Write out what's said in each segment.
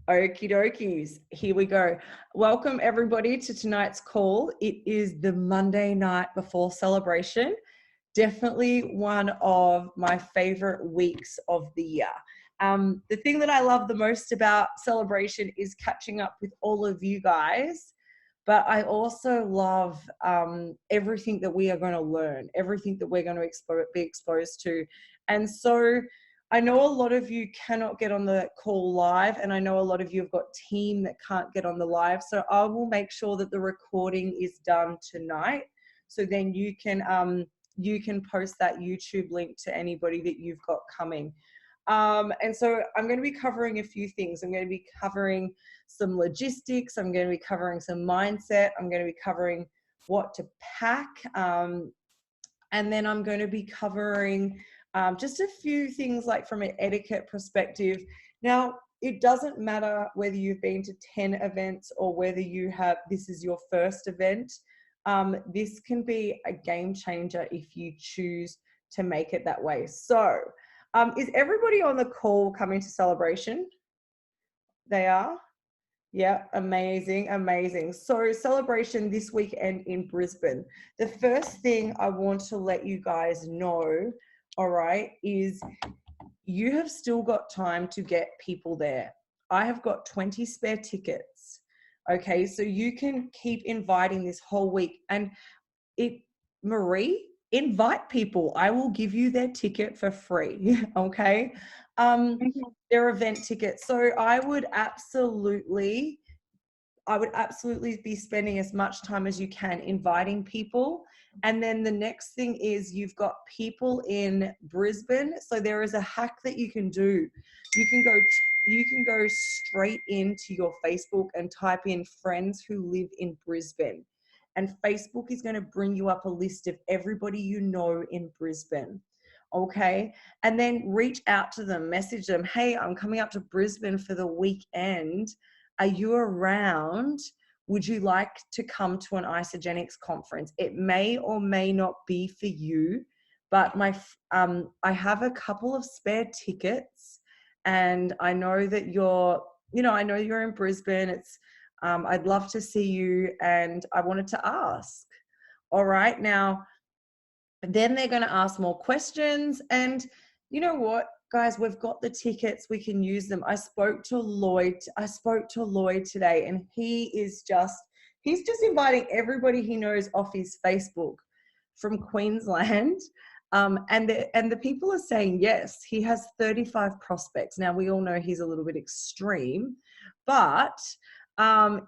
Okie dokies, here we go. Welcome everybody to tonight's call. It is the Monday night before Celebration. Definitely one of my favorite weeks of the year. The thing that I love the most about Celebration is catching up with all of you guys, but I also love everything that we are going to learn, everything that we're going to be exposed to. And so I know a lot of you cannot get on the call live, and I know a lot of you have got team that can't get on the live. So I will make sure that the recording is done tonight. So then you can post that YouTube link to anybody that you've got coming. And so I'm going to be covering a few things. I'm going to be covering some logistics. I'm going to be covering some mindset. I'm going to be covering what to pack. And then I'm going to be covering just a few things like from an etiquette perspective. Now, it doesn't matter whether you've been to 10 events or whether this is your first event. This can be a game changer if you choose to make it that way. So is everybody on the call coming to Celebration? They are? Yeah, amazing, amazing. So Celebration this weekend in Brisbane. The first thing I want to let you guys know, all right, is you have still got time to get people there. I have got 20 spare tickets. Okay, so you can keep inviting this whole week. And Marie, invite people. I will give you their ticket for free. Okay. Their event tickets. So I would absolutely be spending as much time as you can inviting people. And then the next thing is you've got people in Brisbane. So there is a hack that you can do. You can go straight into your Facebook and type in friends who live in Brisbane. And Facebook is going to bring you up a list of everybody you know in Brisbane. Okay. And then reach out to them, message them. Hey, I'm coming up to Brisbane for the weekend. Are you around? Would you like to come to an Isogenics conference? It may or may not be for you, but I have a couple of spare tickets, and I know that I know you're in Brisbane. I'd love to see you, and I wanted to ask. All right, now, then they're going to ask more questions, and you know what? Guys, we've got the tickets. We can use them. I spoke to Lloyd today, and he's just inviting everybody he knows off his Facebook from Queensland. And the people are saying yes. He has 35 prospects. Now, we all know he's a little bit extreme, but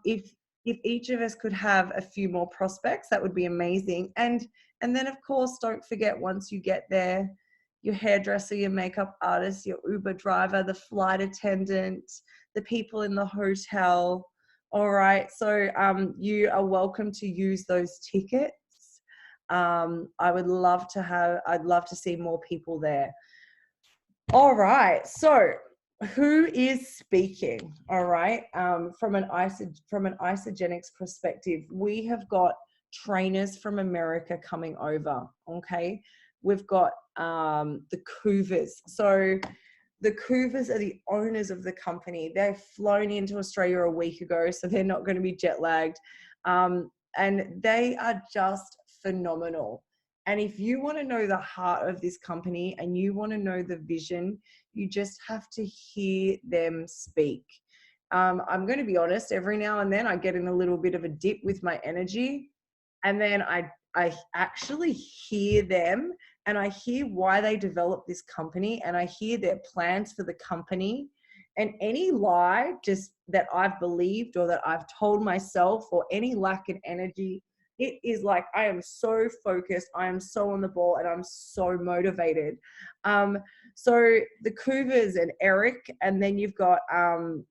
if each of us could have a few more prospects, that would be amazing. And then, of course, don't forget, once you get there, your hairdresser, your makeup artist, your Uber driver, the flight attendant, the people in the hotel. All right. So you are welcome to use those tickets. I'd love to see more people there. All right. So who is speaking? All right. From an Isogenics perspective, we have got trainers from America coming over. Okay. We've got the Coovers. So the Coovers are the owners of the company. They've flown into Australia a week ago, so they're not going to be jet lagged. And they are just phenomenal. And if you want to know the heart of this company and you want to know the vision, you just have to hear them speak. I'm going to be honest, every now and then I get in a little bit of a dip with my energy, and then I actually hear them, and I hear why they developed this company, and I hear their plans for the company. And any lie just that I've believed or that I've told myself, or any lack in energy, it is like I am so focused, I am so on the ball, and I'm so motivated. So the Coovers and Eric, and then you've got the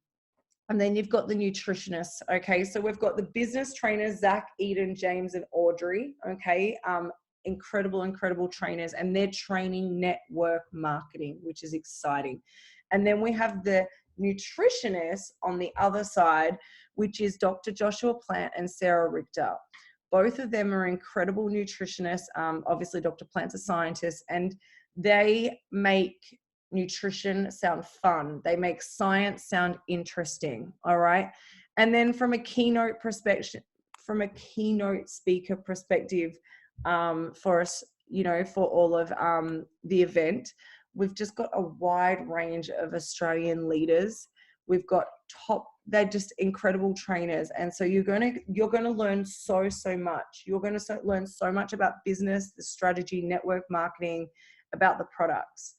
nutritionists. Okay, so we've got the business trainers, Zach, Eden, James, and Audrey. Okay, incredible trainers, and they're training network marketing, which is exciting. And then we have the nutritionists on the other side, which is Dr. Joshua Plant and Sarah Richter. Both of them are incredible nutritionists. Obviously, Dr. Plant's a scientist, and they make nutrition sound fun. They make science sound interesting. All right. And then from a keynote perspective, from a keynote speaker perspective, for us, you know, for all of the event, we've just got a wide range of Australian leaders. We've got they're just incredible trainers. And so you're going to learn so much. You're going to learn so much about business, the strategy, network marketing, about the products.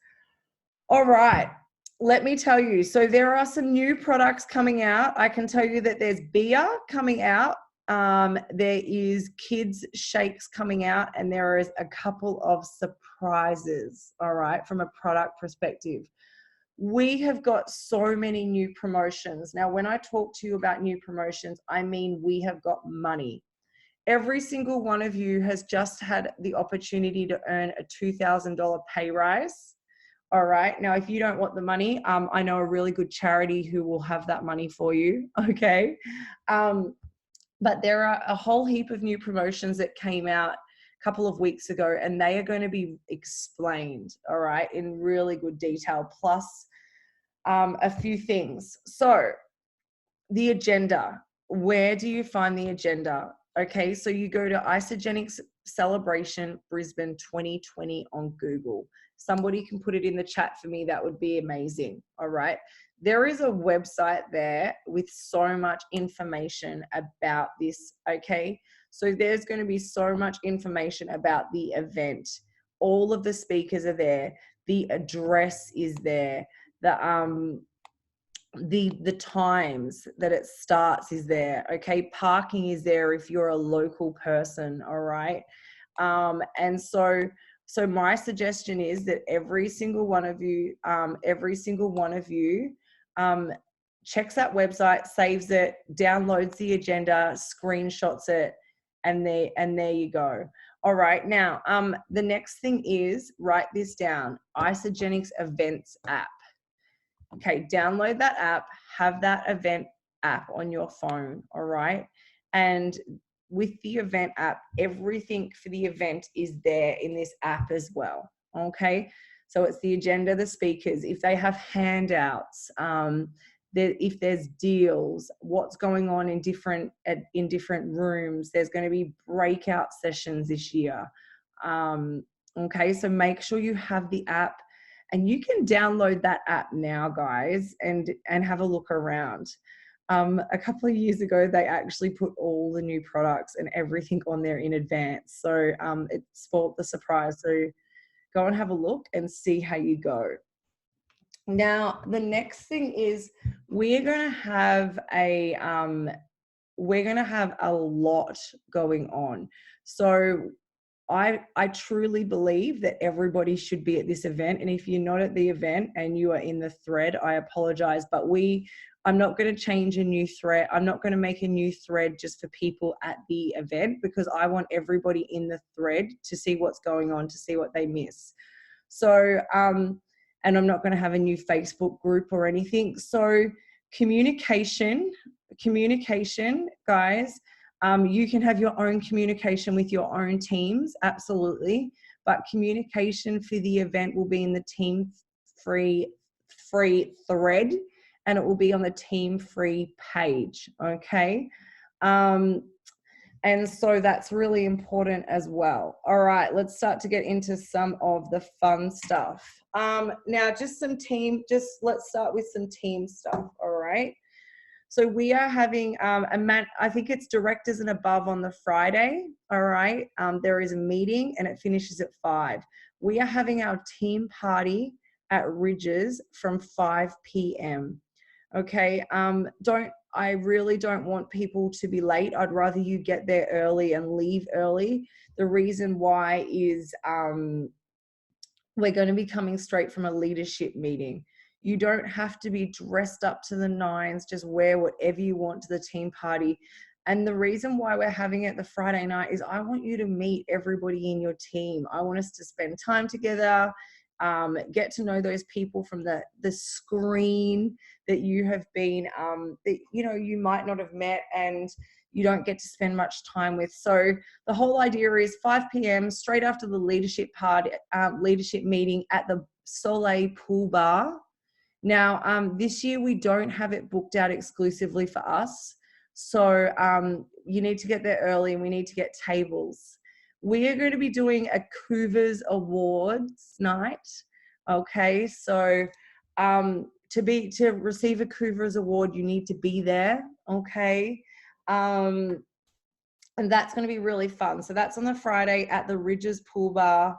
All right. Let me tell you. So there are some new products coming out. I can tell you that there's beer coming out. There is kids shakes coming out, and there is a couple of surprises. All right. From a product perspective, we have got so many new promotions. Now, when I talk to you about new promotions, I mean, we have got money. Every single one of you has just had the opportunity to earn a $2,000 pay rise. All right. Now, if you don't want the money, I know a really good charity who will have that money for you. Okay. But there are a whole heap of new promotions that came out a couple of weeks ago, and they are going to be explained, all right, in really good detail, plus a few things. So the agenda, where do you find the agenda? Okay, so you go to Isogenics Celebration Brisbane 2020 on Google. Somebody can put it in the chat for me. That would be amazing. All right. There is a website there with so much information about this. Okay. So there's going to be so much information about the event. All of the speakers are there. The address is there. The times that it starts is there. Okay. Parking is there if you're a local person. All right. And so my suggestion is that every single one of you checks that website, saves it, downloads the agenda, screenshots it, and there you go. All right. Now, the next thing is, write this down: Isogenics Events app. Okay, download that app, have that event app on your phone, all right? And with the event app, everything for the event is there in this app as well, okay? So it's the agenda, the speakers, if they have handouts, if there's deals, what's going on in different rooms. There's going to be breakout sessions this year. Okay, so make sure you have the app. And you can download that app now, guys, and have a look around. A couple of years ago, they actually put all the new products and everything on there in advance. So it spoiled the surprise. So go and have a look and see how you go. Now, the next thing is we're going to have a lot going on. So I truly believe that everybody should be at this event. And if you're not at the event and you are in the thread, I apologize, but I'm not going to change a new thread. I'm not going to make a new thread just for people at the event, because I want everybody in the thread to see what's going on, to see what they miss. So, and I'm not going to have a new Facebook group or anything. So communication, guys. You can have your own communication with your own teams, absolutely. But communication for the event will be in the team free thread, and it will be on the team free page. Okay. And so that's really important as well. All right, let's start to get into some of the fun stuff. Now, let's start with some team stuff. All right. So we are having I think it's directors and above on the Friday. All right. There is a meeting and it finishes at 5. We are having our team party at Ridges from 5 p.m. Okay. I really don't want people to be late. I'd rather you get there early and leave early. The reason why is we're going to be coming straight from a leadership meeting. You don't have to be dressed up to the nines, just wear whatever you want to the team party. And the reason why we're having it the Friday night is I want you to meet everybody in your team. I want us to spend time together get to know those people from the screen that you have been, that, you know, you might not have met and you don't get to spend much time with. So the whole idea is 5 p.m. straight after the leadership party, leadership meeting at the Soleil Pool Bar. Now, this year we don't have it booked out exclusively for us. So you need to get there early and we need to get tables. We are going to be doing a Couvers Awards night. Okay, so to receive a Couvers Award, you need to be there. Okay. And that's going to be really fun. So that's on the Friday at the Ridges Pool Bar.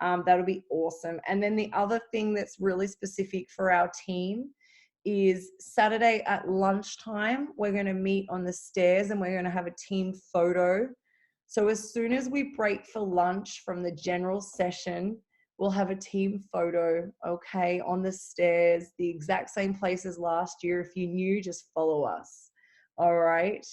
That'll be awesome. And then the other thing that's really specific for our team is Saturday at lunchtime, we're going to meet on the stairs and we're going to have a team photo. So as soon as we break for lunch from the general session, we'll have a team photo, okay, on the stairs, the exact same place as last year. If you're new, just follow us. All right.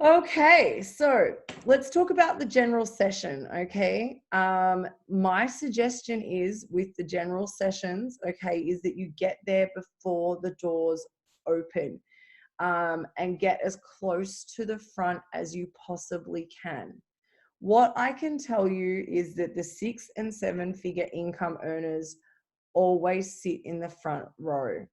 Okay, so let's talk about the general session, okay? My suggestion is with the general sessions, okay, is that you get there before the doors open, and get as close to the front as you possibly can. What I can tell you is that the 6 and 7 figure income earners always sit in the front row.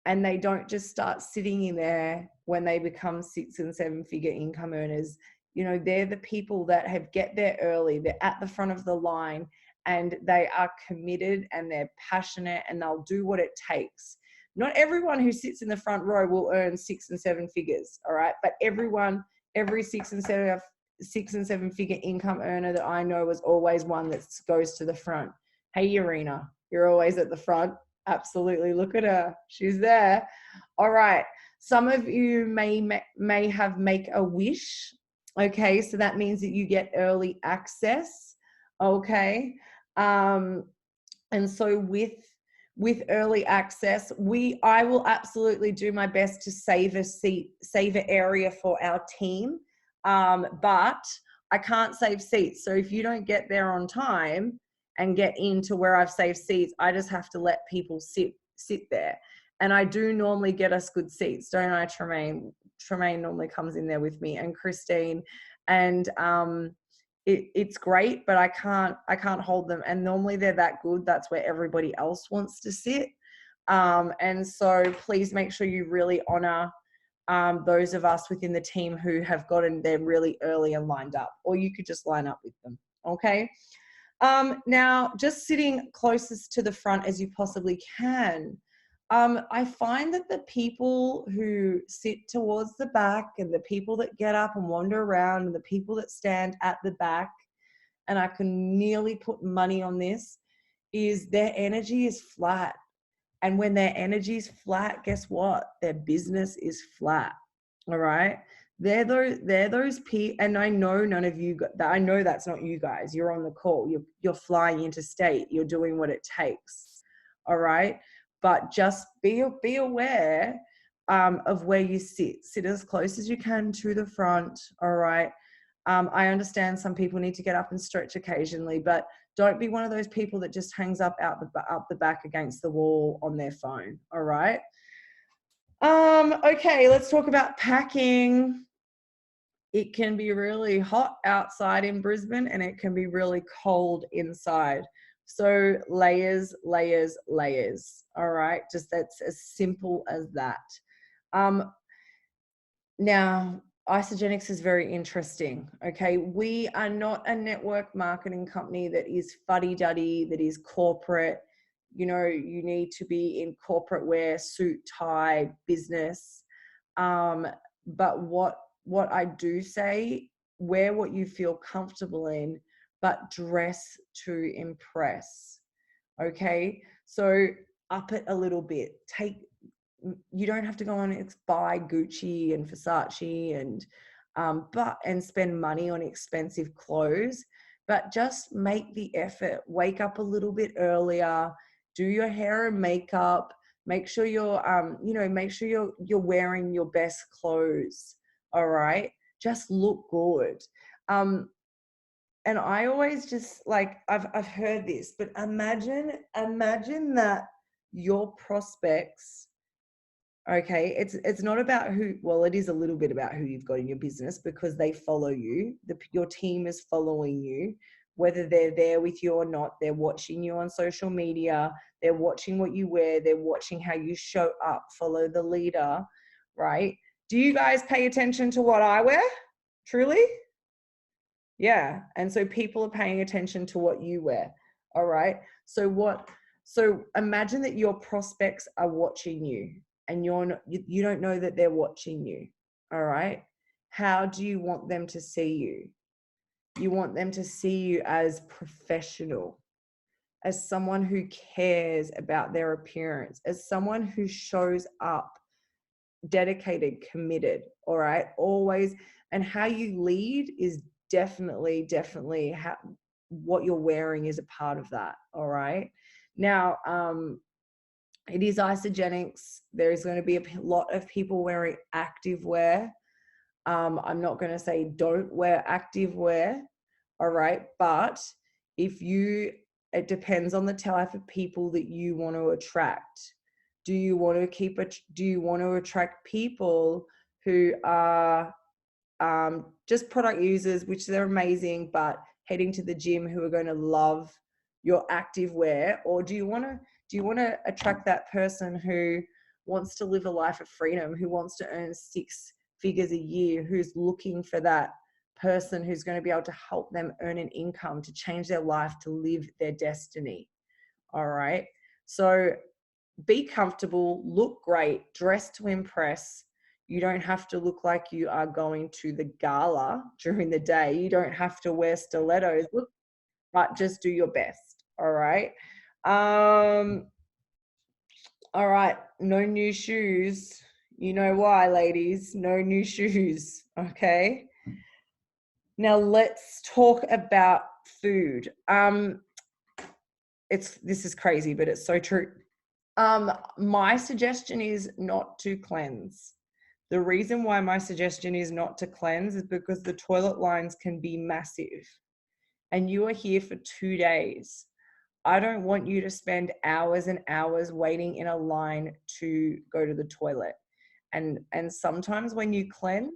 And they don't just start sitting in there when they become 6 and 7 figure income earners. You know, they're the people that have get there early. They're at the front of the line and they are committed and they're passionate and they'll do what it takes. Not everyone who sits in the front row will earn 6 and 7 figures, all right? But every 6 and 7 figure income earner that I know is always one that goes to the front. Hey, Irina, you're always at the front. Absolutely. Look at her. She's there. All right. Some of you may have make a wish. Okay. So that means that you get early access. Okay. And so with early access, I will absolutely do my best to save an area for our team. But I can't save seats. So if you don't get there on time and get into where I've saved seats, I just have to let people sit there. And I do normally get us good seats, don't I, Tremaine? Tremaine normally comes in there with me and Christine. And it's great, but I can't hold them. And normally they're that good. That's where everybody else wants to sit. And so please make sure you really honor those of us within the team who have gotten there really early and lined up, or you could just line up with them. Okay. Now, just sitting closest to the front as you possibly can. I find that the people who sit towards the back and the people that get up and wander around and the people that stand at the back, and I can nearly put money on this, is their energy is flat. And when their energy is flat, guess what? Their business is flat. All right. They're those people, and I know none of you. I know that's not you guys. You're on the call. You're flying interstate. You're doing what it takes. All right. But just be aware of where you sit. Sit as close as you can to the front. All right. I understand some people need to get up and stretch occasionally, but don't be one of those people that just hangs up the back against the wall on their phone. All right. Okay, let's talk about packing. It can be really hot outside in Brisbane and it can be really cold inside. So layers, layers, layers. All right. Just that's as simple as that. Now, Isogenics is very interesting. Okay. We are not a network marketing company that is fuddy-duddy, that is corporate. You know, you need to be in corporate wear, suit, tie, business. But what I do say, wear what you feel comfortable in, but dress to impress. Okay. So up it a little bit. You don't have to go and buy Gucci and Versace and spend money on expensive clothes, but just make the effort. Wake up a little bit earlier, do your hair and makeup, make sure you're wearing your best clothes. All right. Just look good. and I always just like, I've heard this, but imagine that your prospects, okay, it's not about who, well, it is a little bit about who you've got in your business because they follow you. Your team is following you, whether they're there with you or not. They're watching you on social media. They're watching what you wear. They're watching how you show up. Follow the leader, right? Do you guys pay attention to what I wear? Truly? Yeah. And so people are paying attention to what you wear. All right. So imagine that your prospects are watching you and you don't know that they're watching you. All right. How do you want them to see you? You want them to see you as professional, as someone who cares about their appearance, as someone who shows up dedicated, committed. All right. Always. And how you lead is definitely how, what you're wearing is a part of that. All right. Now, it is Isogenics. There is going to be a lot of people wearing active wear. I'm not going to say don't wear active wear. All right. But it depends on the type of people that you want to attract. Do you want to attract people who are just product users, which they're amazing, but heading to the gym, who are going to love your active wear? Or do you want to attract that person who wants to live a life of freedom, who wants to earn 6 figures a year, who's looking for that person who's going to be able to help them earn an income, to change their life, to live their destiny? All right. So be comfortable, look great, dress to impress. You don't have to look like you are going to the gala during the day. You don't have to wear stilettos, but just do your best. All right. All right. No new shoes. You know why, ladies? No new shoes. Okay. Now let's talk about food. This is crazy, but it's so true. My suggestion is not to cleanse. The reason why my suggestion is not to cleanse is because the toilet lines can be massive and you are here for 2 days. I don't want you to spend hours and hours waiting in a line to go to the toilet. And sometimes when you cleanse,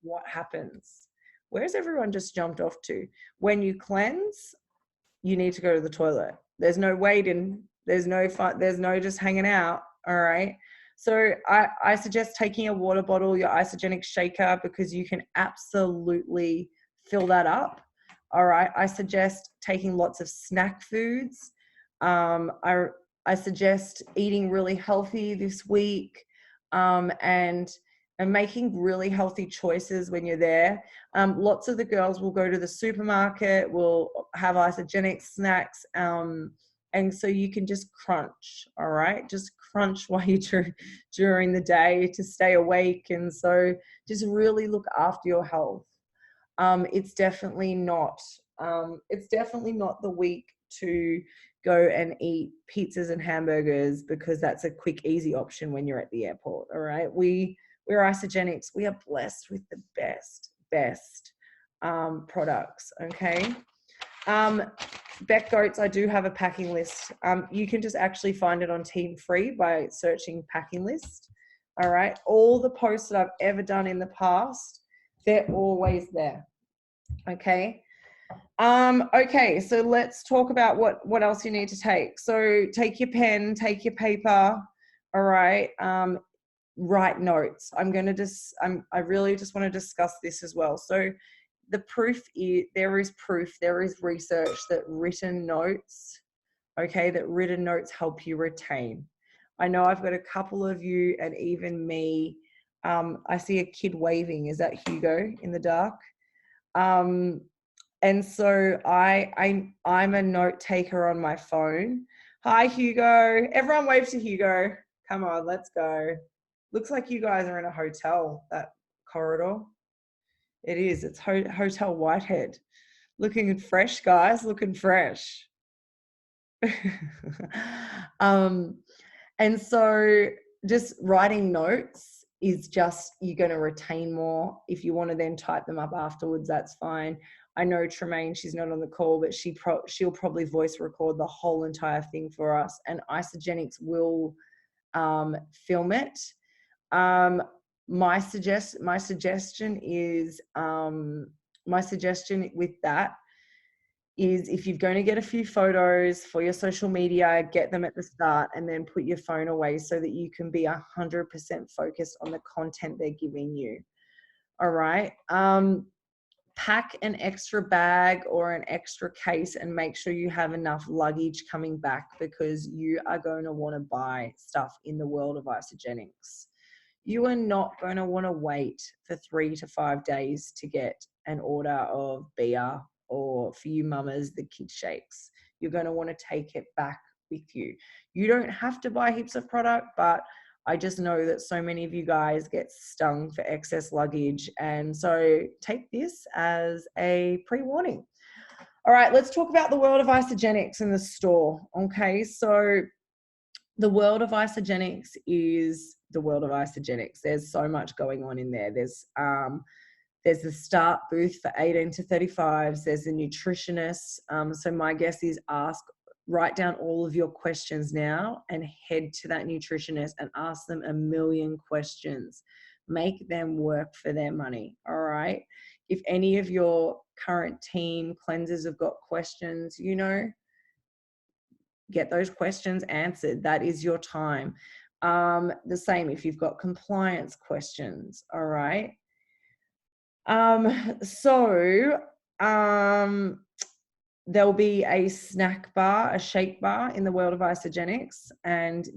what happens? Where's everyone just jumped off to? When you cleanse, you need to go to the toilet. There's no waiting. There's no fun. There's no just hanging out. All right. So I suggest taking a water bottle, your isogenic shaker, because you can absolutely fill that up. All right. I suggest taking lots of snack foods. I suggest eating really healthy this week, and making really healthy choices when you're there. Lots of the girls will go to the supermarket, will have isogenic snacks, and so you can just crunch, all right? Just crunch while you're during the day to stay awake. And so just really look after your health. It's definitely not the week to go and eat pizzas and hamburgers, because that's a quick, easy option when you're at the airport. All right. We're Isogenics. We are blessed with the best products. Okay. Beck Goats, I do have a packing list. You can just actually find it on Team Free by searching packing list. All right. All the posts that I've ever done in the past, they're always there. Okay. Okay, so let's talk about what else you need to take. So take your pen, take your paper. All right. Write notes. I really just want to discuss this as well. So the proof is, there is research that written notes help you retain. I know I've got a couple of you, and even me. I see a kid waving. Is that Hugo in the dark? And so I'm a note taker on my phone. Hi, Hugo. Everyone wave to Hugo. Come on, let's go. Looks like you guys are in a hotel, that corridor. It is. It's Hotel Whitehead. Looking fresh, guys. Looking fresh. And so just writing notes is just, you're going to retain more. If you want to then type them up afterwards, that's fine. I know Tremaine, she's not on the call, but she'll probably voice record the whole entire thing for us, and Isagenix will film it. My suggestion with that is, if you're going to get a few photos for your social media, get them at the start and then put your phone away so that you can be 100% focused on the content they're giving you. All right. Pack an extra bag or an extra case and make sure you have enough luggage coming back, because you are going to want to buy stuff in the world of Isagenix. You are not going to want to wait for 3 to 5 days to get an order of beer, or for you mamas, the kid shakes. You're going to want to take it back with you. You don't have to buy heaps of product, but I just know that so many of you guys get stung for excess luggage. And so take this as a pre-warning. All right, let's talk about the world of Isagenix in the store. Okay, so the world of Isagenix is the world of Isagenix. There's so much going on in there. There's the start booth for 18 to 35s. There's the nutritionists. So my guess is write down all of your questions now and head to that nutritionist and ask them a million questions. Make them work for their money. All right. If any of your current team cleansers have got questions, get those questions answered. That is your time. The same if you've got compliance questions. All right. There'll be a snack bar, a shake bar in the world of Isagenix, and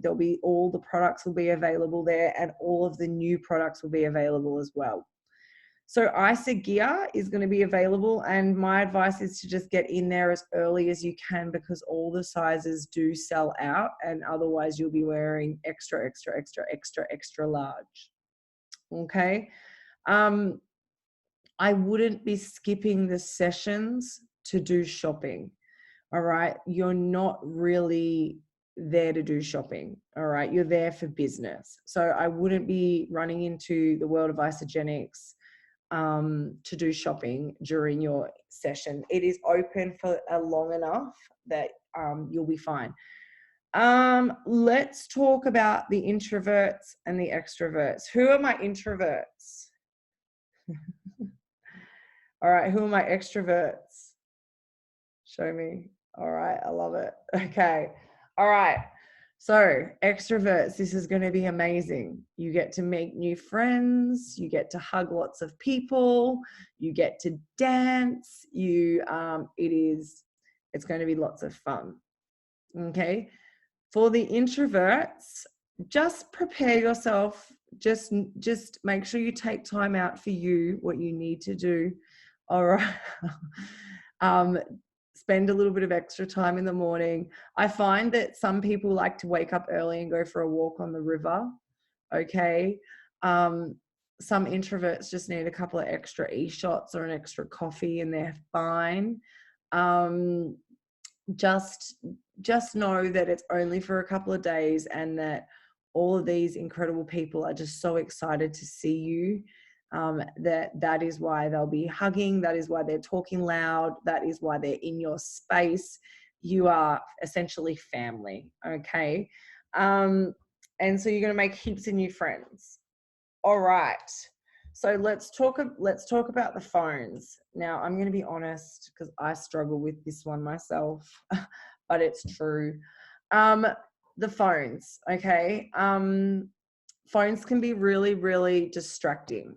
all the products will be available there, and all of the new products will be available as well. So ISA gear is going to be available, and my advice is to just get in there as early as you can, because all the sizes do sell out, and otherwise you'll be wearing extra, extra, extra, extra, extra large. Okay. I wouldn't be skipping the sessions to do shopping. All right. You're not really there to do shopping. All right. You're there for business. So I wouldn't be running into the world of Isagenix to do shopping during your session. It is open for long enough that you'll be fine. Let's talk about the introverts and the extroverts. Who are my introverts? All right, who are my extroverts? Show me. All right, I love it. Okay. All right. So extroverts, this is going to be amazing. You get to make new friends. You get to hug lots of people. You get to dance. It's going to be lots of fun. Okay. For the introverts, just prepare yourself. Just make sure you take time out for you, what you need to do. All right. Spend a little bit of extra time in the morning. I find that some people like to wake up early and go for a walk on the river. Okay. Some introverts just need a couple of extra e-shots or an extra coffee and they're fine. Just know that it's only for a couple of days, and that all of these incredible people are just so excited to see you. That is why they'll be hugging. That is why they're talking loud. That is why they're in your space. You are essentially family. Okay. And so you're going to make heaps of new friends. All right. So let's talk about the phones. Now, I'm going to be honest, because I struggle with this one myself, but it's true. The phones. Okay. Phones can be really, really distracting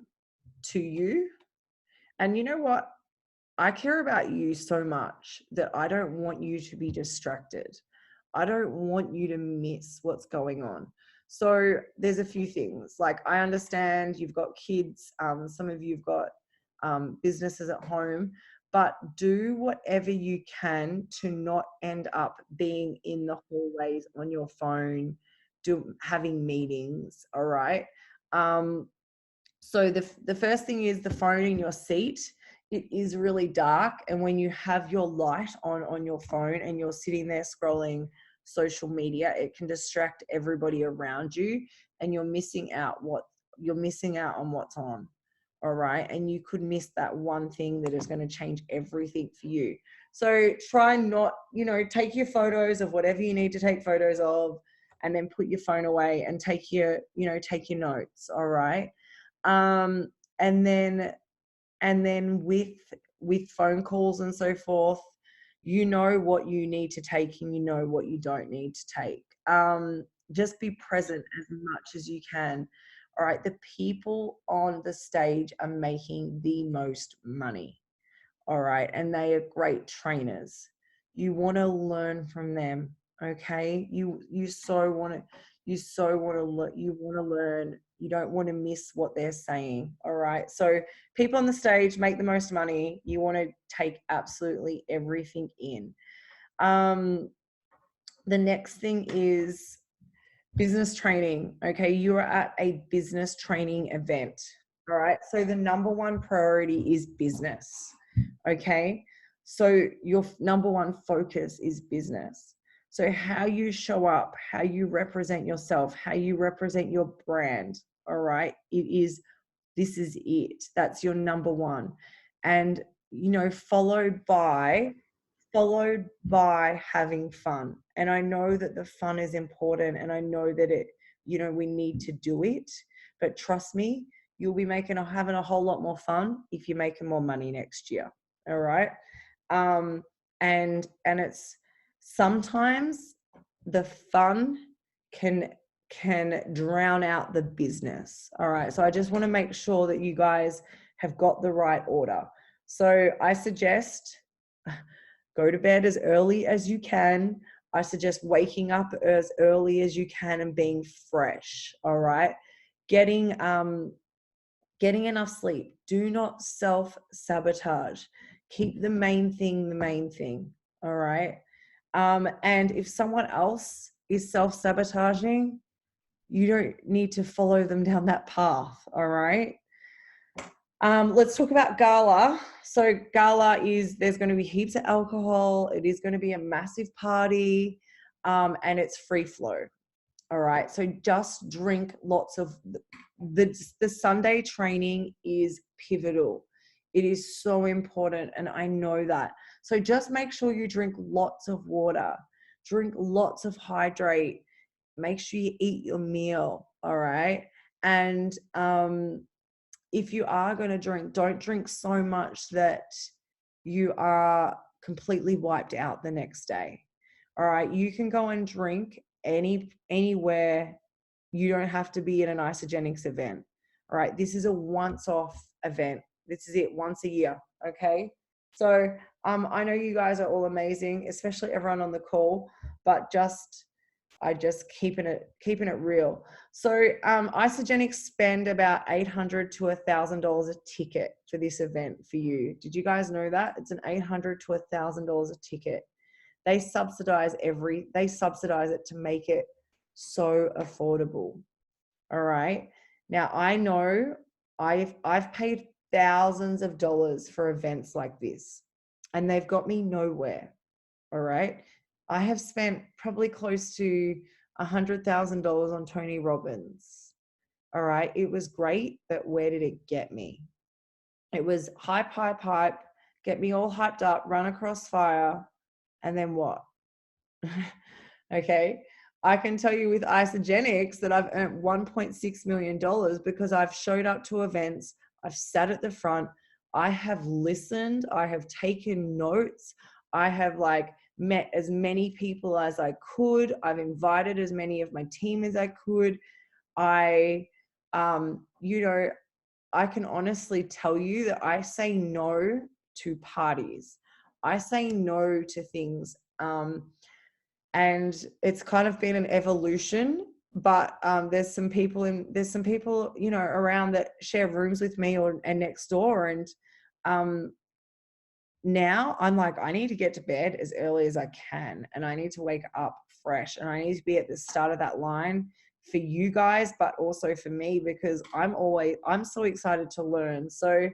to you. And you know what? I care about you so much that I don't want you to be distracted. I don't want you to miss what's going on. So there's a few things. Like, I understand you've got kids, some of you've got businesses at home, but do whatever you can to not end up being in the hallways on your phone, having meetings. All right. So the first thing is the phone in your seat. It is really dark, and when you have your light on your phone and you're sitting there scrolling social media, it can distract everybody around you, and you're missing out on what's on. all right? And you could miss that one thing that is going to change everything for you. So try not, take your photos of whatever you need to take photos of, and then put your phone away and take your notes, all right? And then with phone calls and so forth, you know what you need to take and you know what you don't need to take. Just be present as much as you can. All right, the people on the stage are making the most money. All right, and they are great trainers. You want to learn from them, okay? You so want to learn. You don't want to miss what they're saying. All right, so people on the stage make the most money. You want to take absolutely everything in. The next thing is business training. Okay, you are at a business training event. All right, so the number one priority is business. Okay, so your number one focus is business. So how you show up, how you represent yourself, how you represent your brand, all right, this is it. That's your number one. And followed by having fun. And I know that the fun is important, and I know that we need to do it, but trust me, you'll be having a whole lot more fun if you're making more money next year. All right. And it's sometimes the fun can drown out the business. All right. So I just want to make sure that you guys have got the right order. So I suggest go to bed as early as you can. I suggest waking up as early as you can and being fresh. All right. Getting enough sleep. Do not self-sabotage. Keep the main thing. All right. And if someone else is self-sabotaging, you don't need to follow them down that path. All right. Let's talk about gala. So gala there's going to be heaps of alcohol. It is going to be a massive party, and it's free flow. All right. So just drink lots of the Sunday training is pivotal. It is so important. And I know that. So just make sure you drink lots of water, drink lots of hydrate, make sure you eat your meal. All right. And, if you are going to drink, don't drink so much that you are completely wiped out the next day. All right. You can go and drink anywhere. You don't have to be at an Isogenics event. All right. This is a once-off event. This is it, once a year. Okay. So I know you guys are all amazing, especially everyone on the call, but I just keeping it real. So Isogenics spend about $800 to $1,000 a ticket for this event for you. Did you guys know that? It's an $800 to $1,000 a ticket. They subsidize it to make it so affordable. All right. Now I know I've paid thousands of dollars for events like this, and they've got me nowhere. All right. I have spent probably close to $100,000 on Tony Robbins. All right. It was great, but where did it get me? It was hype, get me all hyped up, run across fire, and then what? Okay. I can tell you with Isogenics that I've earned $1.6 million because I've showed up to events, I've sat at the front, I have listened, I have taken notes, I have met as many people as I could, I've invited as many of my team as I could. I can honestly tell you that I say no to parties. I say no to things. And it's kind of been an evolution, but there's some people around that share rooms with me and next door. And now I'm like, I need to get to bed as early as I can, and I need to wake up fresh, and I need to be at the start of that line for you guys, but also for me, because I'm so excited to learn. So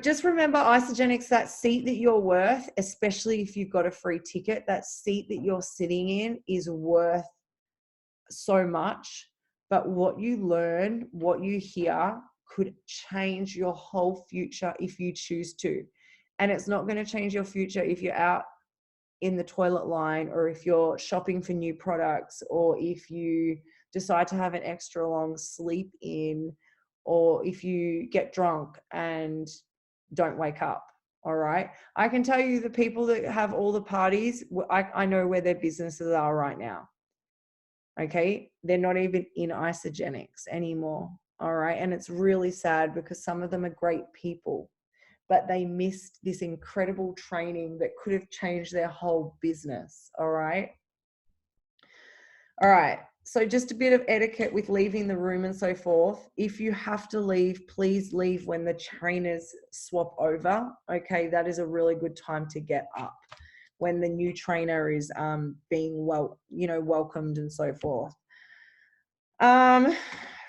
just remember, Isogenics, that seat that you're worth, especially if you've got a free ticket, that seat that you're sitting in is worth so much. But what you learn, what you hear, could change your whole future if you choose to. And it's not going to change your future if you're out in the toilet line, or if you're shopping for new products, or if you decide to have an extra long sleep in, or if you get drunk and don't wake up. All right. I can tell you the people that have all the parties, I know where their businesses are right now. Okay. They're not even in Isogenics anymore. All right. And it's really sad because some of them are great people, but they missed this incredible training that could have changed their whole business. All right. All right. So just a bit of etiquette with leaving the room and so forth. If you have to leave, please leave when the trainers swap over. Okay. That is a really good time to get up when the new trainer is being welcomed and so forth.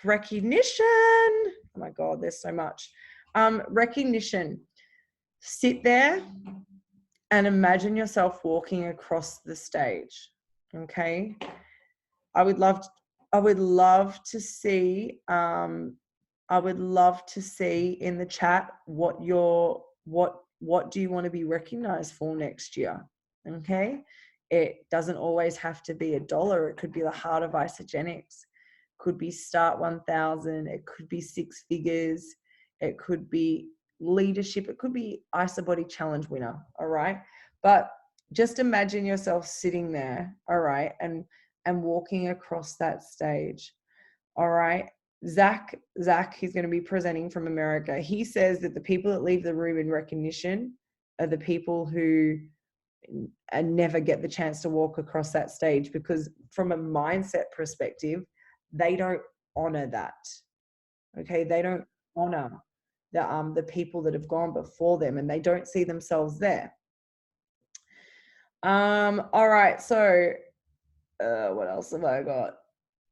Recognition. Oh my God, there's so much. Recognition. Sit there and imagine yourself walking across the stage. Okay. I would love to see in the chat what do you want to be recognized for next year? Okay. It doesn't always have to be $1. It could be the heart of Isogenics. Could be Start 1000. It could be 6 figures. It could be leadership. It could be IsoBody Challenge winner. All right. But just imagine yourself sitting there. All right. And walking across that stage. All right. Zach, he's going to be presenting from America. He says that the people that leave the room in recognition are the people who never get the chance to walk across that stage, because from a mindset perspective, they don't honor that. Okay. They don't honor the people that have gone before them, and they don't see themselves there. All right. So what else have I got?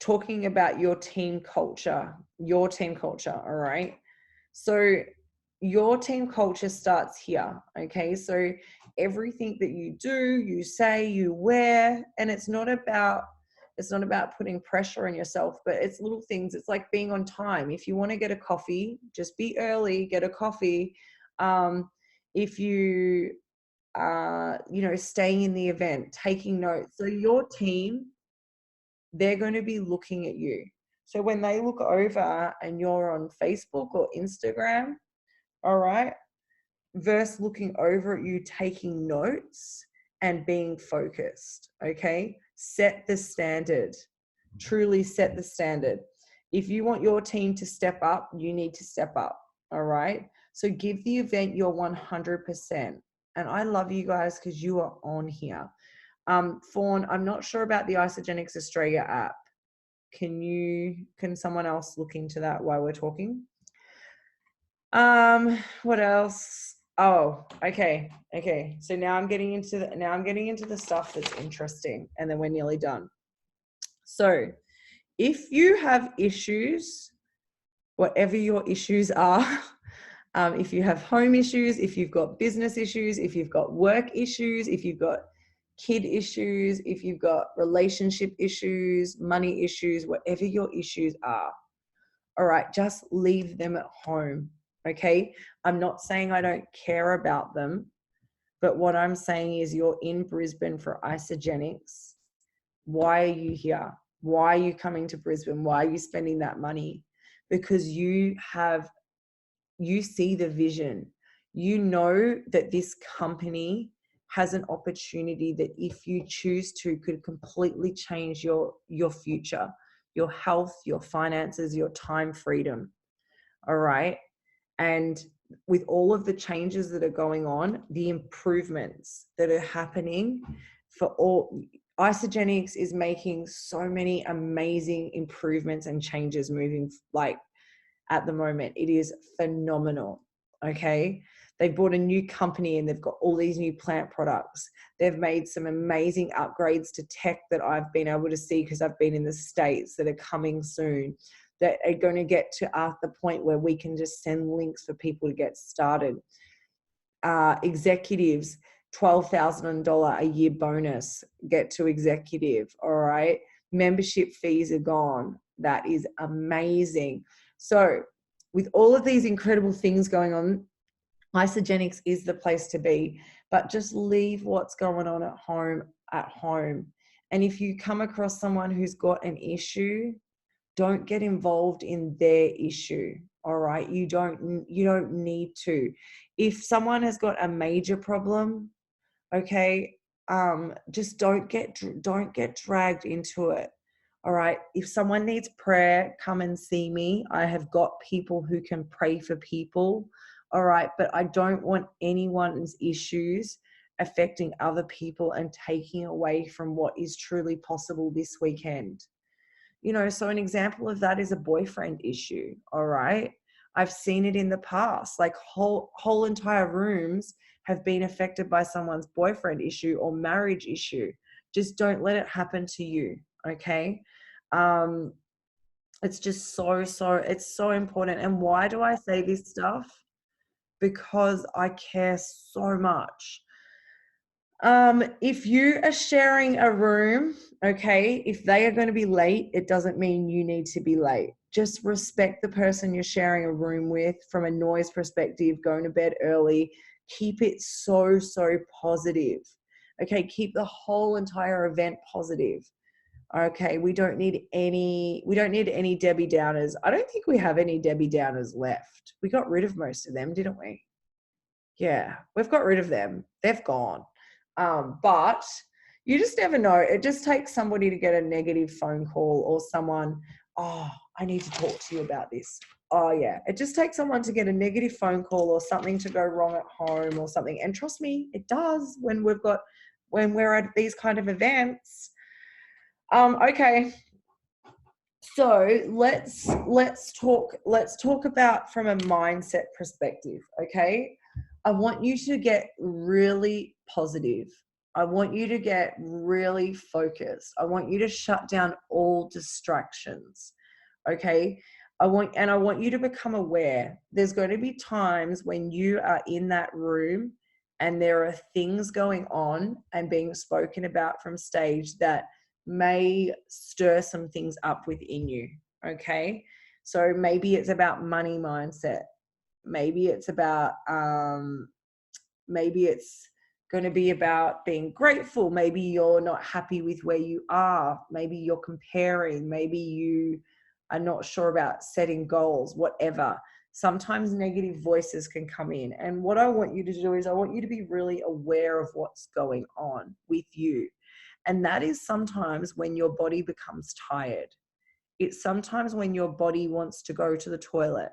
Talking about your team culture. All right. So your team culture starts here. Okay. So everything that you do, you say, you wear, and it's not about putting pressure on yourself, but it's little things. It's like being on time. If you want to get a coffee, just be early, get a coffee. If you staying in the event, taking notes. So your team, they're going to be looking at you. So when they look over and you're on Facebook or Instagram, all right, versus looking over at you, taking notes and being focused, okay? Set the standard. Truly set the standard. If you want your team to step up, you need to step up, all right? So give the event your 100%. And I love you guys because you are on here. Fawn, I'm not sure about the Isogenics Australia app. Can someone else look into that while we're talking? What else? Oh, okay. So now I'm getting into the stuff that's interesting, and then we're nearly done. So if you have issues, whatever your issues are, if you have home issues, if you've got business issues, if you've got work issues, if you've got kid issues, if you've got relationship issues, money issues, whatever your issues are, all right, just leave them at home, okay? I'm not saying I don't care about them, but what I'm saying is you're in Brisbane for Isogenics. Why are you here? Why are you coming to Brisbane? Why are you spending that money? Because you see the vision. You know that this company has an opportunity that, if you choose to, could completely change your future, your health, your finances, your time freedom. All right. And with all of the changes that are going on, the improvements that are happening for all, Isogenics is making so many amazing improvements and changes moving, like, at the moment. It is phenomenal. Okay. They've bought a new company and they've got all these new plant products. They've made some amazing upgrades to tech that I've been able to see because I've been in the States, that are coming soon, that are going to get to the point where we can just send links for people to get started. Executives, $12,000 a year bonus, get to executive. All right. Membership fees are gone. That is amazing. So with all of these incredible things going on, Isogenics is the place to be, but just leave what's going on at home. And if you come across someone who's got an issue, don't get involved in their issue. All right. You don't need to. If someone has got a major problem, okay, just don't get dragged into it. All right. If someone needs prayer, come and see me. I have got people who can pray for people. All right. But I don't want anyone's issues affecting other people and taking away from what is truly possible this weekend. So an example of that is a boyfriend issue. All right. I've seen it in the past, like whole entire rooms have been affected by someone's boyfriend issue or marriage issue. Just don't let it happen to you. Okay. It's just it's so important. And why do I say this stuff? Because I care so much. If you are sharing a room, okay, if they are going to be late, it doesn't mean you need to be late. Just respect the person you're sharing a room with from a noise perspective, going to bed early. Keep it so positive. Okay, keep the whole entire event positive. Okay, we don't need any Debbie Downers. I don't think we have any Debbie Downers left. We got rid of most of them, didn't we? Yeah, we've got rid of them. They've gone. But you just never know. It just takes somebody to get a negative phone call or someone, oh, I need to talk to you about this. Oh yeah, it just takes someone to get a negative phone call or something to go wrong at home or something. And trust me, it does when we're at these kind of events. Okay. So let's talk about from a mindset perspective, okay? I want you to get really positive. I want you to get really focused. I want you to shut down all distractions, okay? I want you to become aware. There's going to be times when you are in that room and there are things going on and being spoken about from stage that may stir some things up within you, okay? So maybe it's about money mindset. Maybe it's about, maybe it's going to be about being grateful. Maybe you're not happy with where you are. Maybe you're comparing. Maybe you are not sure about setting goals, whatever. Sometimes negative voices can come in. And what I want you to do is I want you to be really aware of what's going on with you. And that is sometimes when your body becomes tired. It's sometimes when your body wants to go to the toilet.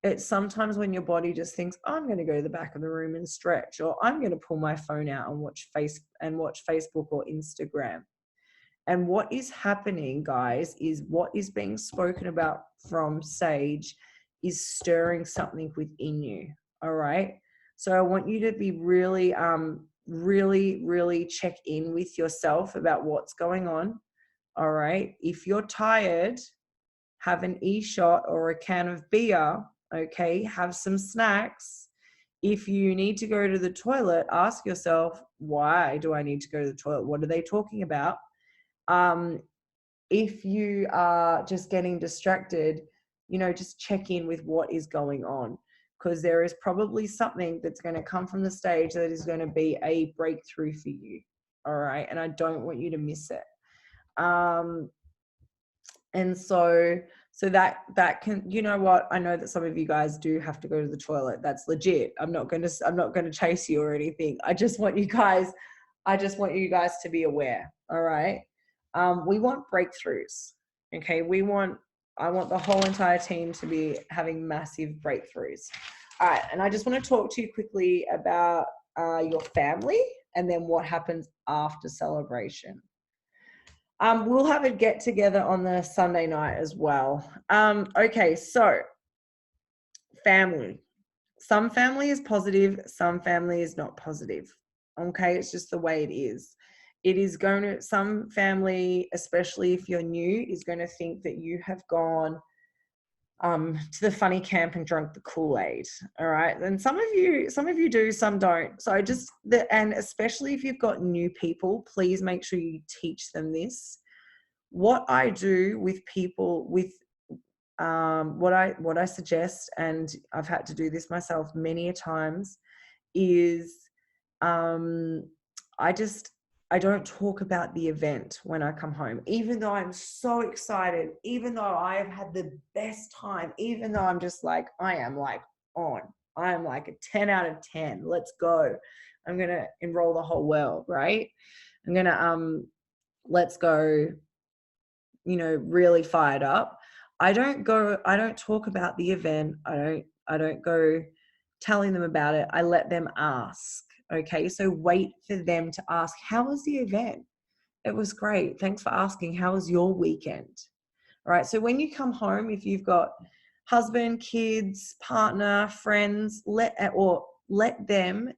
It's sometimes when your body just thinks, I'm going to go to the back of the room and stretch, or I'm going to pull my phone out and watch Facebook or Instagram. And what is happening, guys, is what is being spoken about from stage is stirring something within you. All right. So I want you to be really, really check in with yourself about what's going on. All right. If you're tired, have an e-shot or a can of beer. Okay. Have some snacks. If you need to go to the toilet, ask yourself, why do I need to go to the toilet? What are they talking about? If you are just getting distracted, just check in with what is going on, because there is probably something that's going to come from the stage that is going to be a breakthrough for you. All right. And I don't want you to miss it. And so that can, you know what, I know that some of you guys do have to go to the toilet. That's legit. I'm not going to chase you or anything. I just want you guys to be aware. All right. We want breakthroughs. Okay. I want the whole entire team to be having massive breakthroughs. All right. And I just want to talk to you quickly about your family and then what happens after celebration. We'll have a get together on the Sunday night as well. Okay, so family. Some family is positive, some family is not positive. Okay, it's just the way it is. It is going to, some family, especially if you're new, is going to think that you have gone to the funny camp and drunk the Kool-Aid. All right. And some of you do, some don't. So and especially if you've got new people, please make sure you teach them this. What I do with people, with what I suggest, and I've had to do this myself many a times, is um, I don't talk about the event when I come home, even though I'm so excited, even though I have had the best time, even though I'm just like, I am like a 10 out of 10. Let's go. I'm going to enroll the whole world, right? I'm going to, let's go, really fired up. I don't talk about the event. I don't go telling them about it. I let them ask. Okay. So wait for them to ask, how was the event? It was great. Thanks for asking. How was your weekend? All right. So when you come home, if you've got husband, kids, partner, friends, let them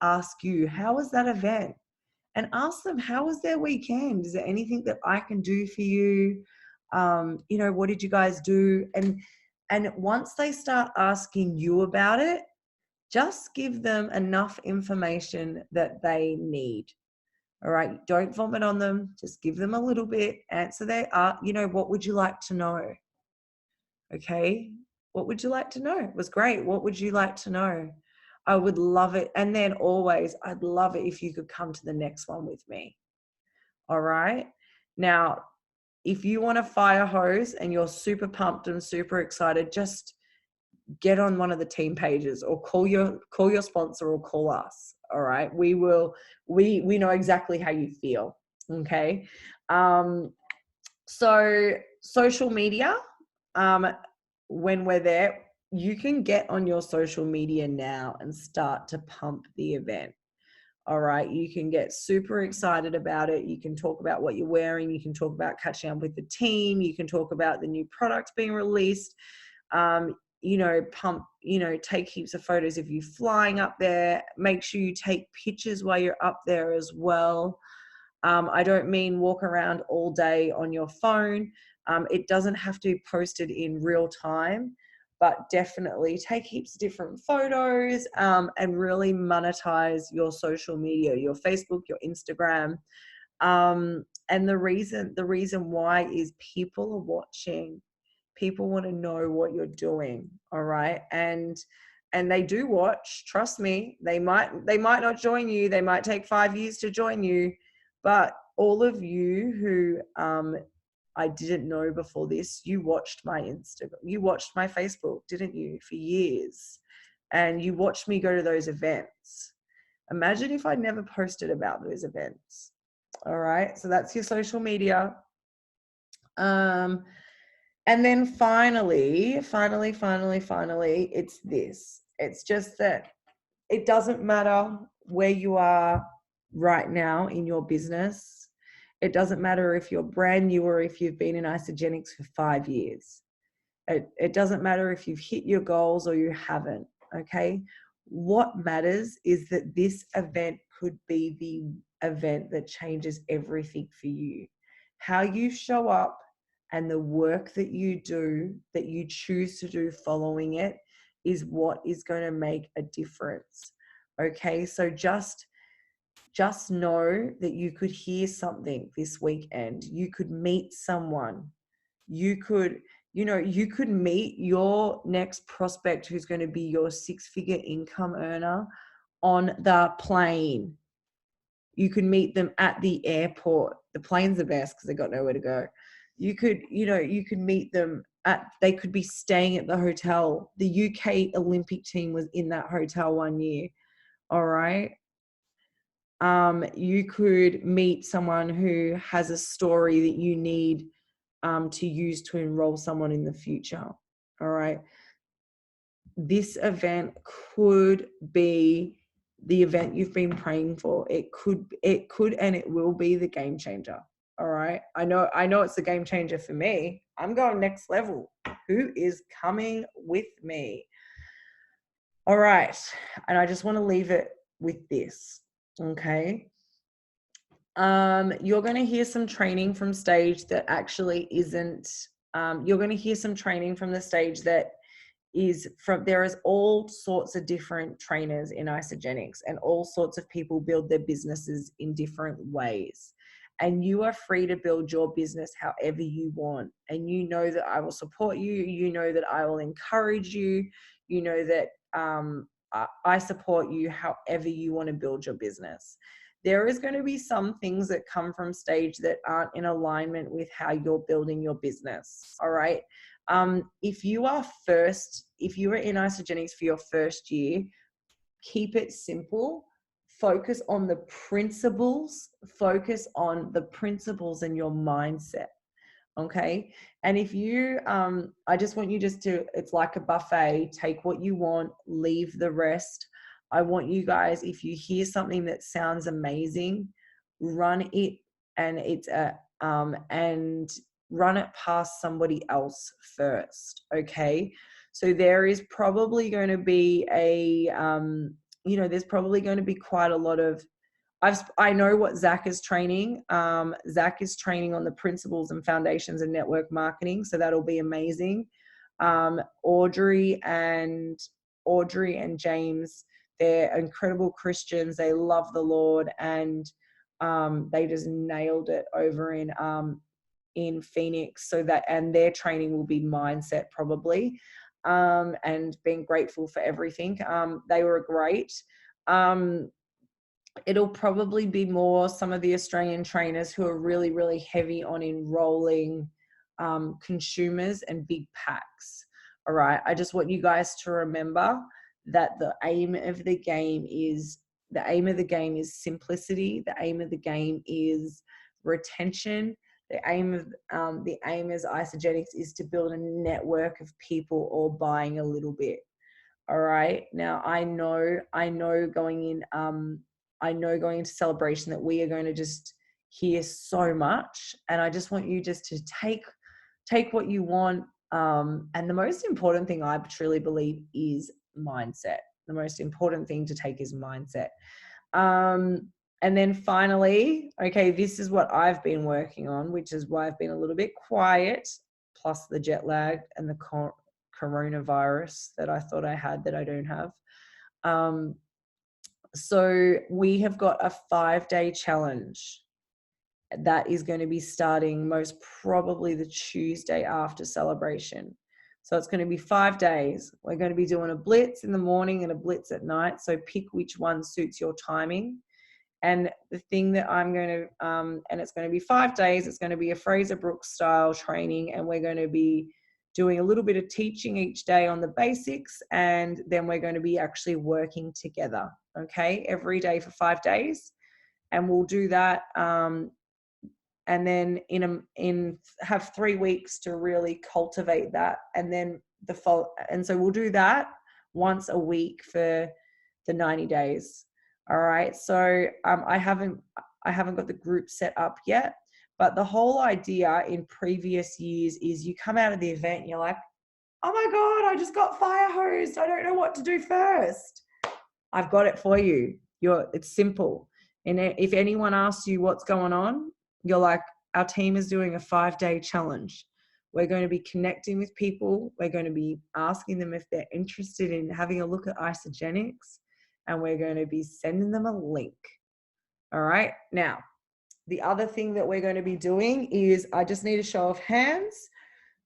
ask you, how was that event? And ask them, how was their weekend? Is there anything that I can do for you? What did you guys do? And once they start asking you about it, just give them enough information that they need. All right. Don't vomit on them. Just give them a little bit. Answer their, what would you like to know? Okay. What would you like to know? It was great. What would you like to know? I would love it. And then always, I'd love it if you could come to the next one with me. All right. Now, if you want a fire hose and you're super pumped and super excited, just get on one of the team pages or call your sponsor or call us. All right. We know exactly how you feel. Okay. So social media, when we're there, you can get on your social media now and start to pump the event. All right. You can get super excited about it. You can talk about what you're wearing. You can talk about catching up with the team. You can talk about the new products being released. Take heaps of photos of you flying up there. Make sure you take pictures while you're up there as well. I don't mean walk around all day on your phone. It doesn't have to be posted in real time, but definitely take heaps of different photos and really monetize your social media, your Facebook, your Instagram. And the reason why is people are watching. People want to know what you're doing. All right. And they do watch, trust me. They might not join you. They might take 5 years to join you. But all of you who I didn't know before this, you watched my Instagram, you watched my Facebook, didn't you, for years? And you watched me go to those events. Imagine if I'd never posted about those events. All right. So that's your social media. And then finally, it's this. It's just that it doesn't matter where you are right now in your business. It doesn't matter if you're brand new or if you've been in Isogenics for 5 years. It doesn't matter if you've hit your goals or you haven't, okay? What matters is that this event could be the event that changes everything for you. How you show up and the work that you do, that you choose to do following it, is what is going to make a difference. Okay, so just know that you could hear something this weekend. You could meet someone. You could meet your next prospect who's going to be your 6-figure income earner on the plane. You could meet them at the airport. The plane's the best because they got nowhere to go. You could meet them they could be staying at the hotel. The UK Olympic team was in that hotel one year. All right. You could meet someone who has a story that you need to use to enroll someone in the future. All right. This event could be the event you've been praying for. It could and it will be the game changer. All right. I know it's the game changer for me. I'm going next level. Who is coming with me? All right. And I just want to leave it with this. Okay. You're going to hear some training from stage that actually isn't, you're going to hear some training from the stage that is from, there is all sorts of different trainers in Isogenics, and all sorts of people build their businesses in different ways. and you are free to build your business however you want. And you know that I will support you. You know that I will encourage you. You know that I support you however you want to build your business. There is going to be some things that come from stage that aren't in alignment with how you're building your business. All right. If you are in Isagenix for your first year, keep it simple. Focus on the principles. Focus on the principles and your mindset. Okay. And if you, I just want you it's like a buffet, take what you want, leave the rest. I want you guys, if you hear something that sounds amazing, run it and and run it past somebody else first. Okay. So there is probably going to be there's probably going to be quite a lot of, I know what Zach is training. Zach is training on the principles and foundations of network marketing. So that'll be amazing. Audrey and James, they're incredible Christians. They love the Lord, and they just nailed it over in Phoenix. And their training will be mindset probably, and being grateful for everything. They were great. It'll probably be more some of the Australian trainers who are really, really heavy on enrolling consumers and big packs. All right. I just want you guys to remember that the aim of the game is simplicity. The aim of the game is retention. The aim as Isagenix is to build a network of people all buying a little bit. All right. Now I know going into Celebration that we are going to just hear so much, and I just want you just to take what you want. And the most important thing I truly believe is mindset. The most important thing to take is mindset. And then finally, okay, this is what I've been working on, which is why I've been a little bit quiet, plus the jet lag and the coronavirus that I thought I had that I don't have. So we have got a 5-day challenge that is going to be starting most probably the Tuesday after Celebration. So it's going to be 5 days. We're going to be doing a blitz in the morning and a blitz at night. So pick which one suits your timing. And the thing that I'm going to, and it's going to be 5 days. It's going to be a Fraser Brooks style training, and we're going to be doing a little bit of teaching each day on the basics, and then we're going to be actually working together, okay, every day for 5 days. And we'll do that, and then have 3 weeks to really cultivate that, and then so we'll do that once a week for the 90 days. All right. So I haven't got the group set up yet, but the whole idea in previous years is you come out of the event and you're like, oh my God, I just got fire hosed. I don't know what to do first. I've got it for you. It's simple. And if anyone asks you what's going on, you're like, our team is doing a 5-day challenge. We're going to be connecting with people. We're going to be asking them if they're interested in having a look at Isagenix, and we're going to be sending them a link. All right. Now, the other thing that we're going to be doing is, I just need a show of hands.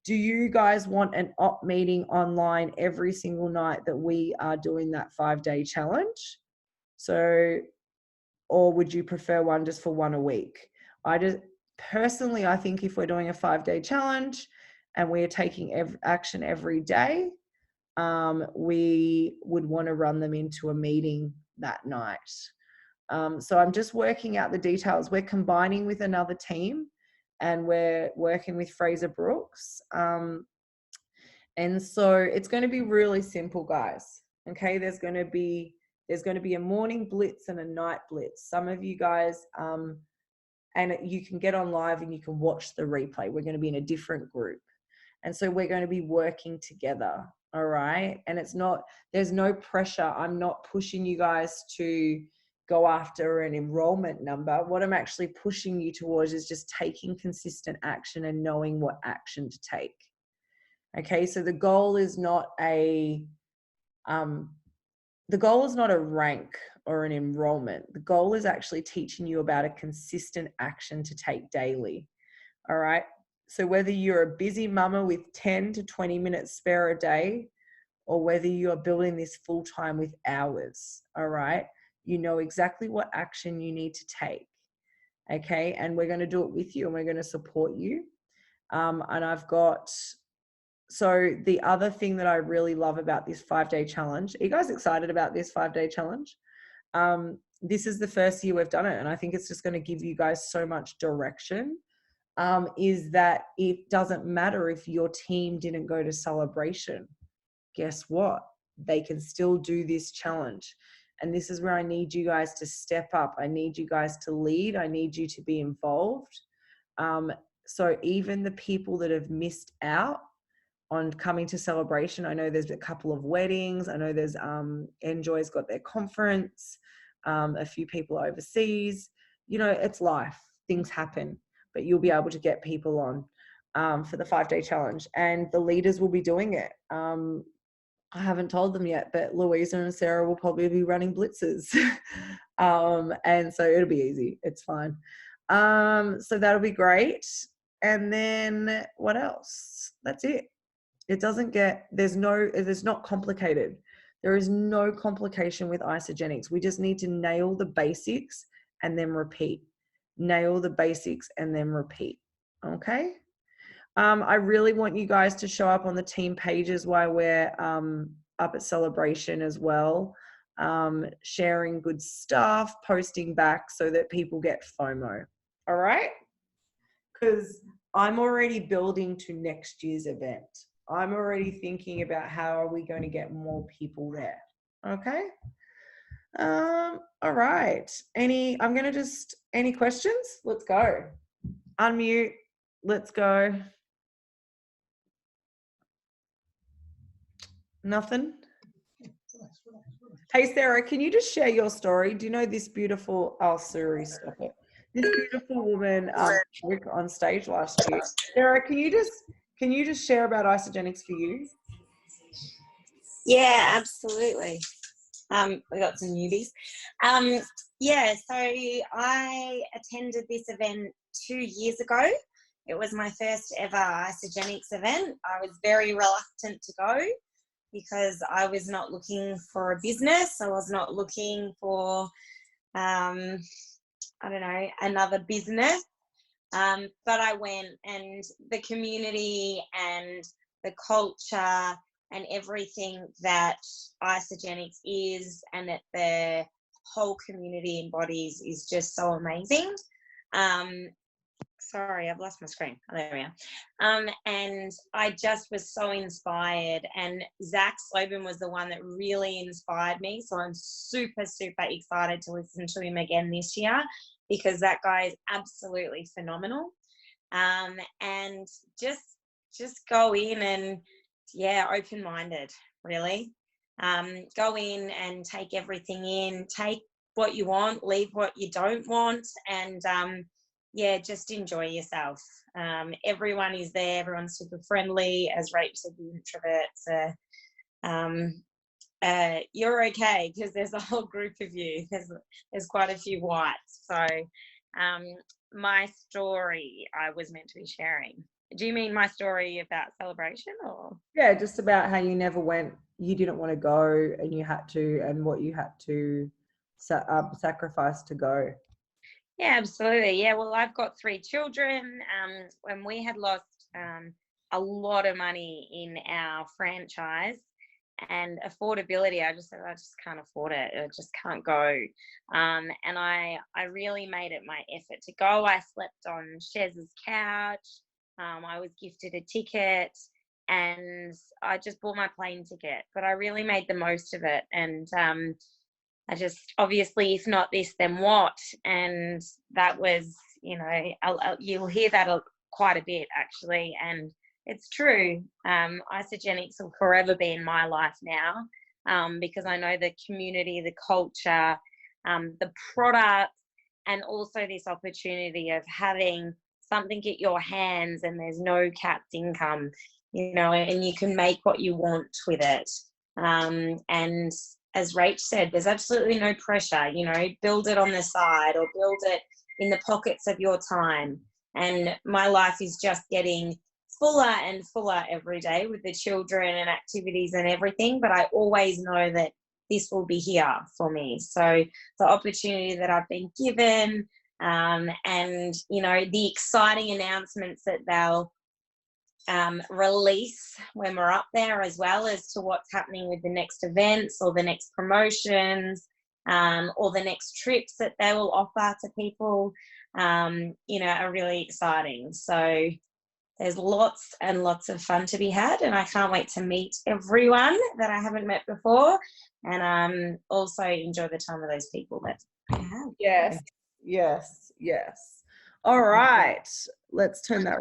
Do you guys want an op meeting online every single night that we are doing that 5-day challenge? So, or would you prefer one just for one a week? Personally, I think if we're doing a 5-day challenge and we're taking action every day, we would want to run them into a meeting that night. So I'm just working out the details. We're combining with another team, and we're working with Fraser Brooks. And so it's going to be really simple, guys. Okay, there's going to be a morning blitz and a night blitz. Some of you guys, and you can get on live and you can watch the replay. We're going to be in a different group. And so we're going to be working together. All right. And there's no pressure. I'm not pushing you guys to go after an enrollment number. What I'm actually pushing you towards is just taking consistent action and knowing what action to take. Okay. So the goal is not a rank. or an enrollment. The goal is actually teaching you about a consistent action to take daily. All right. So whether you're a busy mama with 10 to 20 minutes spare a day, or whether you're building this full time with hours, all right, you know exactly what action you need to take. Okay. And we're going to do it with you, and we're going to support you. And I've got, so the other thing that I really love about this 5-day challenge, are you guys excited about this 5-day challenge? This is the first year we've done it, and I think it's just going to give you guys so much direction. Is that it doesn't matter if your team didn't go to Celebration. Guess what? They can still do this challenge. And this is where I need you guys to step up. I need you guys to lead. I need you to be involved. So even the people that have missed out on coming to Celebration, I know there's a couple of weddings. I know there's Enjoy's got their conference, a few people overseas. You know, it's life. Things happen. But you'll be able to get people on for the 5-day challenge, and the leaders will be doing it. I haven't told them yet, but Louisa and Sarah will probably be running blitzes. And so it'll be easy. It's fine. So that'll be great. And then what else? That's it. It doesn't get, there's not complicated. There is no complication with Isogenics. We just need to nail the basics and then repeat. Nail the basics and then repeat. Okay. I really want you guys to show up on the team pages while we're up at Celebration as well, sharing good stuff, posting back so that people get FOMO. All right? Because I'm already building to next year's event. I'm already thinking about how are we going to get more people there. Okay? All right. Any questions? Let's go. Unmute. Let's go. Nothing? Hey, Sarah, can you just share your story? Do you know this beautiful, oh, Suri, stop it. This beautiful woman on stage last year. Sarah, can you just share about Isogenics for you? Yeah, absolutely. We got some newbies. Yeah, so I attended this event 2 years ago. It was my first ever Isogenics event. I was very reluctant to go because I was not looking for a business. I was not looking for, I don't know, another business. But I went, and the community and the culture and everything that Isogenics is and that the whole community embodies is just so amazing. Sorry, I've lost my screen. Oh, there we are. And I just was so inspired. And Zach Slobin was the one that really inspired me. So I'm super, super excited to listen to him again this year because that guy is absolutely phenomenal. And just go in and, yeah, open-minded, really. Go in and take everything in. Take what you want, leave what you don't want, and yeah, just enjoy yourself. Everyone is there. Everyone's super friendly. As Rach said, the introverts you're okay because there's a whole group of you. There's quite a few whites. So my story I was meant to be sharing. Do you mean my story about Celebration, or? Yeah, just about how you never went, you didn't want to go and you had to, and what you had to sacrifice to go. Yeah, absolutely. Yeah, well, I've got 3 children. When we had lost a lot of money in our franchise and affordability, I just said, I just can't afford it. I just can't go. And I really made it my effort to go. I slept on Shez's couch. I was gifted a ticket and I just bought my plane ticket, but I really made the most of it. And I just, obviously, if not this, then what? And that was, you know, you'll hear that quite a bit, actually. And it's true. Isogenics will forever be in my life now because I know the community, the culture, the product, and also this opportunity of having something at your hands and there's no capped income, you know, and you can make what you want with it. And as Rach said, there's absolutely no pressure. Build it on the side or build it in the pockets of your time. And my life is just getting fuller and fuller every day with the children and activities and everything. But I always know that this will be here for me. So the opportunity that I've been given, and the exciting announcements that they'll release when we're up there, as well as to what's happening with the next events or the next promotions, or the next trips that they will offer to people, are really exciting. So there's lots and lots of fun to be had, and I can't wait to meet everyone that I haven't met before, and also enjoy the time with those people that I have. Yes. All right, let's turn that